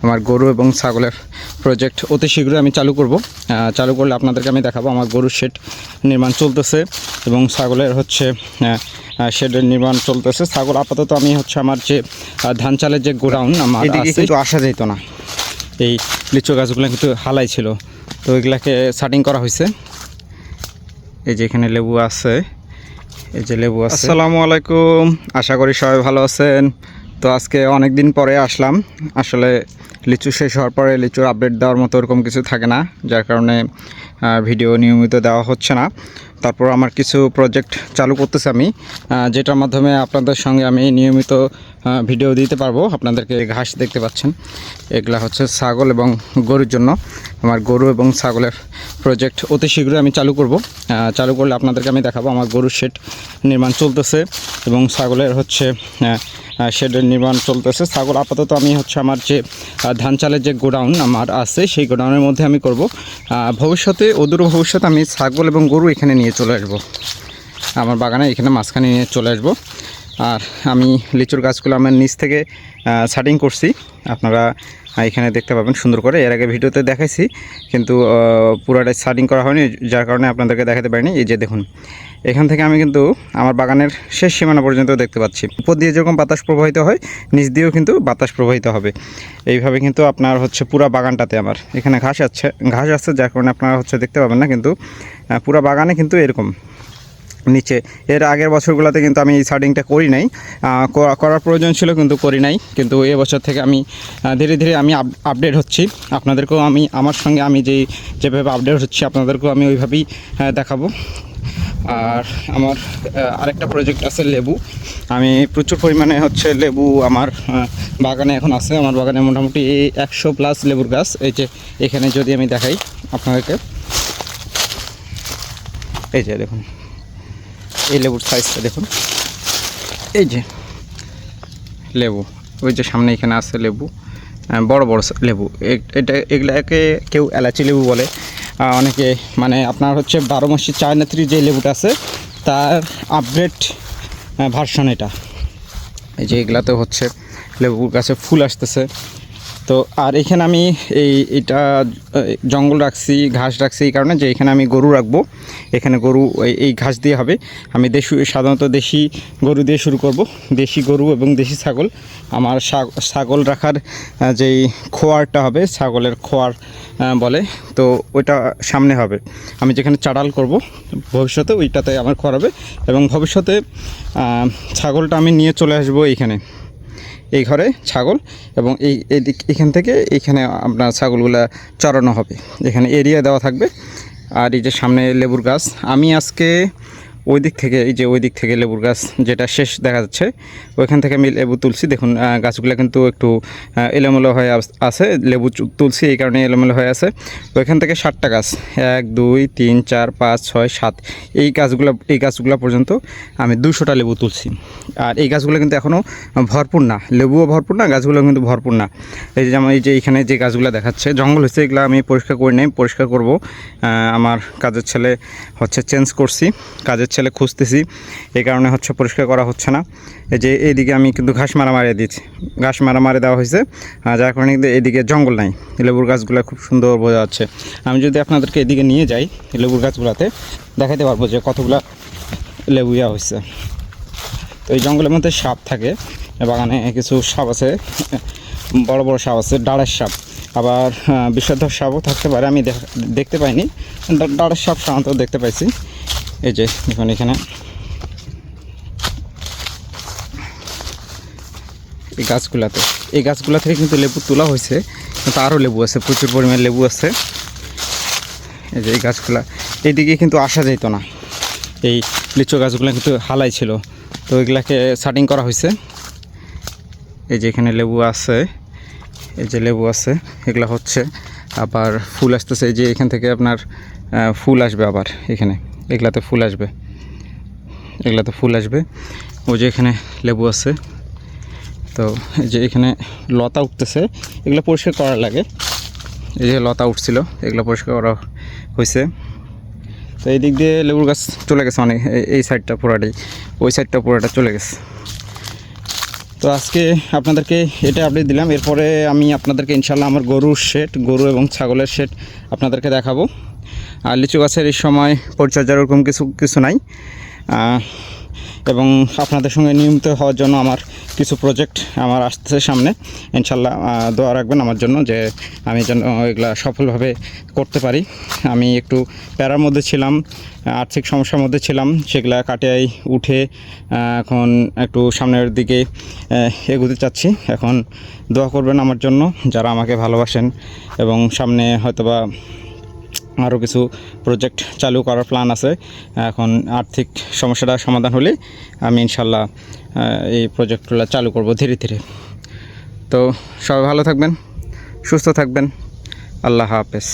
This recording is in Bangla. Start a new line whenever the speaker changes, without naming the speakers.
আমার গরু এবং ছাগলের প্রজেক্ট অতি শীঘ্রই আমি চালু করব। চালু করলে আপনাদেরকে আমি দেখাবো। আমার গরুর শেড নির্মাণ চলতেছে এবং ছাগলের হচ্ছে শেডের নির্মাণ চলতেছে। ছাগল আপাতত আমি হচ্ছে আমার যে ধান চালের যে গোডাউন আমার এদিকে কিন্তু আসা যেত না, এই লিচু গাছগুলো কিন্তু হালাই ছিল, তো এগুলাকে সাটিং করা হয়েছে। এই যে এখানে লেবু আছে, এই যে লেবু আছে। আসসালামু আলাইকুম, আশা করি সবাই ভালো আছেন। তো আজকে অনেক দিন পরে আসলাম। আসলে লিচু শেষ হওয়ার পরে লিচুর আপডেট দেওয়ার মতো এরকম কিছু থাকে না, যার কারণে ভিডিও নিয়মিত দেওয়া হচ্ছে না। তারপর আমার কিছু প্রজেক্ট চালু করতেছে আমি, যেটার মাধ্যমে আপনাদের সঙ্গে আমি নিয়মিত ভিডিও দিতে পারবো। আপনাদেরকে ঘাস দেখতে পাচ্ছেন, এগুলা হচ্ছে ছাগল এবং গরুর জন্য। আমার গরু এবং ছাগলের প্রজেক্ট অতি শীঘ্রই আমি চালু করব। চালু করলে আপনাদেরকে আমি দেখাবো। আমার গরুর শেড নির্মাণ চলতেছে এবং ছাগলের হচ্ছে শেডের নির্মাণ চলতেছে। ছাগল আপাতত আমি হচ্ছে আমার যে ধান চালের যে গোডাউন আমার আছে, সেই গোডাউনের মধ্যে আমি করব। ভবিষ্যতে অদূর ভবিষ্যতে আমি ছাগল এবং গরু এখানে নিয়ে চলে আসবো, আমার বাগানে এখানে মাঝখানে নিয়ে চলে আসবো। আর আমি লিচুর গাছগুলো আমার নিচ থেকে সাটিং করছি, আপনারা এখানে দেখতে পাবেন সুন্দর করে। এর আগে ভিডিওতে দেখাইছি, কিন্তু পুরোটাই সাটিং করা হয়নি, যার কারণে আপনাদেরকে দেখাতে পারিনি। এই যে দেখুন, এখান থেকে আমি কিন্তু আমার বাগানের শেষ সীমানা পর্যন্ত দেখতে পাচ্ছি। উপর দিয়ে যেরকম বাতাস প্রবাহিত হয়, নিচ দিয়েও কিন্তু বাতাস প্রবাহিত হবে। এইভাবে কিন্তু আপনার হচ্ছে পুরো বাগানটাতে আমার এখানে ঘাস আছে, যার কারণে আপনারা হচ্ছে দেখতে পাবেন না, কিন্তু পুরো বাগানে কিন্তু এরকম নিচে। এর আগের বছরগুলোতে কিন্তু আমি এই সার্টিংটা করি নাই, করার প্রয়োজন ছিল কিন্তু করি নাই। কিন্তু এবছর থেকে আমি ধীরে ধীরে আমি আপডেট হচ্ছি। আপনাদেরকেও আমি আমার সঙ্গে আমি যেভাবে আপডেট হচ্ছি আপনাদেরকেও আমি ওইভাবেই দেখাবো। আর আমার আরেকটা প্রজেক্ট আছে লেবু। আমি প্রচুর পরিমাণে হচ্ছে লেবু আমার বাগানে এখন আছে। আমার বাগানে মোটামুটি 100+ লেবুর গাছ। এই যে এখানে যদি আমি দেখাই আপনাদেরকে, এই যে দেখুন এই লেবুর সাইজটা দেখুন। এই যে লেবু, ওই যে সামনে এখানে আছে লেবু, বড় বড় লেবু। এগুলাকে কেউ এলাচি লেবু বলে, অনেকে মানে আপনার হচ্ছে 12 মাসি চায়না 3 যে লেবুটা আছে তার আপডেট ভার্সন এটা। এই যে এগুলাতে হচ্ছে লেবু গাছে ফুল আসতেছে। তো আর এখানে আমি এইটা জঙ্গল রাখছি, ঘাস রাখছি এই কারণে যে এখানে আমি গরু রাখবো। এখানে গরু এই ঘাস দিয়ে হবে। আমি সাধারণত দেশি গরু দিয়ে শুরু করব, দেশি গরু এবং দেশি ছাগল। আমার ছাগল রাখার যেই খোয়ারটা হবে, ছাগলের খোয়ার বলে, তো ওইটা সামনে হবে। আমি যেখানে চাড়াল করব ভবিষ্যতে ওইটাতে আমার খোয়ার হবে। এবং ভবিষ্যতে ছাগলটা আমি নিয়ে চলে আসবো এইখানে, এই ঘরে ছাগল, এবং এখান থেকে এইখানে আপনার ছাগলগুলা চড়ানো হবে। এখানে এরিয়া দেওয়া থাকবে। আর এই যে সামনে লেবুর গাছ, আমি আজকে ওই দিক থেকে লেবুর গাছ যেটা শেষ দেখা যাচ্ছে ওইখান থেকে আমি লেবু তুলছি। দেখুন গাছগুলো কিন্তু একটু এলোমেলো হয়ে আছে, লেবু তুলছি এই কারণে এলোমেলো হয়ে আছে। ওইখান থেকে 7টা গাছ, 1 2 3 4 5 6 7, এই গাছগুলো পর্যন্ত আমি 200টা লেবু তুলছি। আর এই গাছগুলো কিন্তু এখনও ভরপুর না, লেবুও ভরপুর না, গাছগুলো কিন্তু ভরপুর না। এই যে যেমন এই যে এখানে যে গাছগুলো দেখাচ্ছে জঙ্গল হচ্ছে, এগুলো আমি পরিষ্কার করি নাই, পরিষ্কার করব। আমার কাজের ছেলে হচ্ছে চেঞ্জ করছি, কাজের ছেলে খুঁজতেছি, এই কারণে হচ্ছে পরিষ্কার করা হচ্ছে না। এই যে এইদিকে আমি কিন্তু ঘাস মারা দিচ্ছি, ঘাস মারা দেওয়া হয়েছে, যার কারণে কিন্তু এদিকে জঙ্গল নাই। লেবুর গাছগুলো খুব সুন্দর বোঝা যাচ্ছে। আমি যদি আপনাদেরকে এদিকে নিয়ে যাই লেবুর গাছগুলোতে দেখাতে পারবো যে কতগুলো লেবু ইয়া হয়েছে। তো এই জঙ্গলের মধ্যে সাপ থাকে, বাগানে কিছু সাপ আছে, বড় বড় সাপ আছে, ডাড়ের সাপ, আবার বিষধর সাপও থাকতে পারে। আমি দেখতে পাইনি, ডাড়ের সাপ সাধারণত দেখতে পাইছি। এই যে দেখুন এখানে এই গাছগুলা থেকে কিন্তু লেবু তোলা হয়েছে, কিন্তু আরও লেবু আছে, প্রচুর পরিমাণে লেবু আছে। এই যে এই গাছগুলা এইদিকে কিন্তু আসা যেত না, এই লিচু গাছগুলো কিন্তু হালাই ছিল, তো এগুলাকে সাটিং করা হয়েছে। এই যে এখানে লেবু আছে, এই যে লেবু আছে, এগুলা হচ্ছে আবার ফুল আসতেছে। এই যে এখান থেকে আপনার ফুল আসবে, আবার এগুলাতে ফুল আসবে। ওই যে এখানে লেবু আছে, তো এই যে এখানে লতা উঠতেছে, এগুলো পরিষ্কার করা লাগে। এই যে লতা উঠছিল, এগুলো পরিষ্কার করা হয়েছে। তো এই দিক দিয়ে লেবুর গাছ চলে গেছে অনেক, এই সাইডটা পুরাটাই, ওই সাইডটা পুরাটা চলে গেছে। তো আজকে আপনাদেরকে এটা আপডেট দিলাম। এরপরে আমি আপনাদেরকে ইনশাল্লাহ আমার গরুর শেড, গরু এবং ছাগলের শেড আপনাদেরকে দেখাবো। আর লিচু গাছের এই সময় পরিচর্যার ওরকম কিছু নাই, এবং আপনাদের সঙ্গে নিয়মিত হওয়ার জন্য আমার কিছু প্রজেক্ট আমার আসতেছে সামনে। ইনশাল্লাহ দোয়া রাখবেন আমার জন্য, যে আমি যেন এগুলা সফলভাবে করতে পারি। আমি একটু প্যারার মধ্যে ছিলাম, আর্থিক সমস্যার মধ্যে ছিলাম, সেগুলা কাটিয়ে উঠে এখন একটু সামনের দিকে এগোতে চাচ্ছি। এখন দোয়া করবেন আমার জন্য, যারা আমাকে ভালোবাসেন, এবং সামনে হয়তোবা আরও কিছু প্রজেক্ট চালু করার প্ল্যান আছে। এখন আর্থিক সমস্যাটা সমাধান হলে আমি ইনশাল্লাহ এই প্রজেক্টগুলো চালু করব ধীরে ধীরে। তো সবাই ভালো থাকবেন, সুস্থ থাকবেন। আল্লাহ হাফেজ।